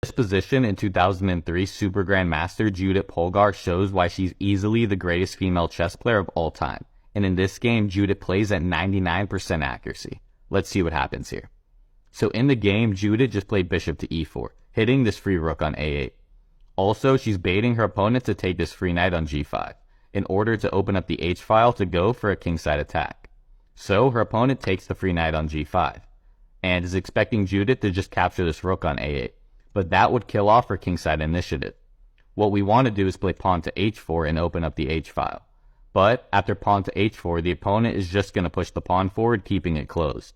This position in 2003 Super Grandmaster Judit Polgar shows why she's easily the greatest female chess player of all time. And in this game, Judit plays at 99% accuracy. Let's see what happens here. So in the game, Judit just played bishop to e4, hitting this free rook on a8. Also, she's baiting her opponent to take this free knight on g5, in order to open up the h-file to go for a kingside attack. So her opponent takes the free knight on g5, and is expecting Judit to just capture this rook on a8, but that would kill off her kingside initiative. What we want to do is play pawn to h4 and open up the h-file. But after pawn to h4, the opponent is just going to push the pawn forward, keeping it closed.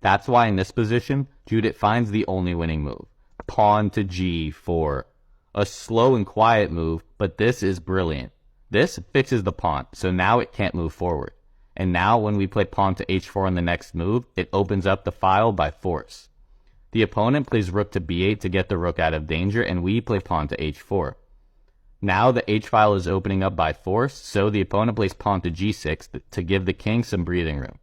That's why in this position, Judit finds the only winning move, pawn to g4. A slow and quiet move, but this is brilliant. This fixes the pawn, so now it can't move forward. And now when we play pawn to h4 on the next move, it opens up the file by force. The opponent plays rook to b8 to get the rook out of danger, and we play pawn to h4. Now the h-file is opening up by force, so the opponent plays pawn to g6 to give the king some breathing room.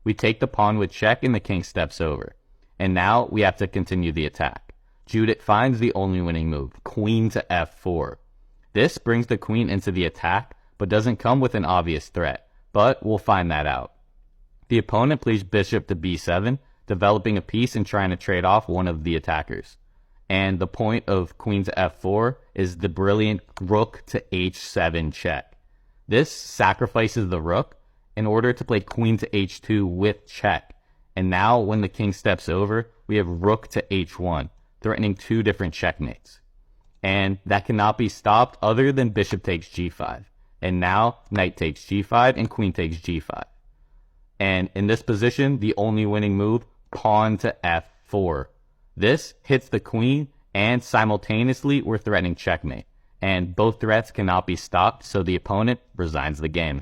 We take the pawn with check and the king steps over. And now we have to continue the attack. Judit finds the only winning move, queen to f4. This brings the queen into the attack, but doesn't come with an obvious threat, but we'll find that out. The opponent plays bishop to b7, developing a piece and trying to trade off one of the attackers. And the point of queen to f4 is the brilliant rook to h7 check. This sacrifices the rook in order to play queen to h2 with check. And now when the king steps over, we have rook to h1, threatening two different checkmates. And that cannot be stopped other than bishop takes g5. And now knight takes g5 and queen takes g5. And in this position, the only winning move, pawn to f4. This hits the queen, and simultaneously we're threatening checkmate. And both threats cannot be stopped, so the opponent resigns the game.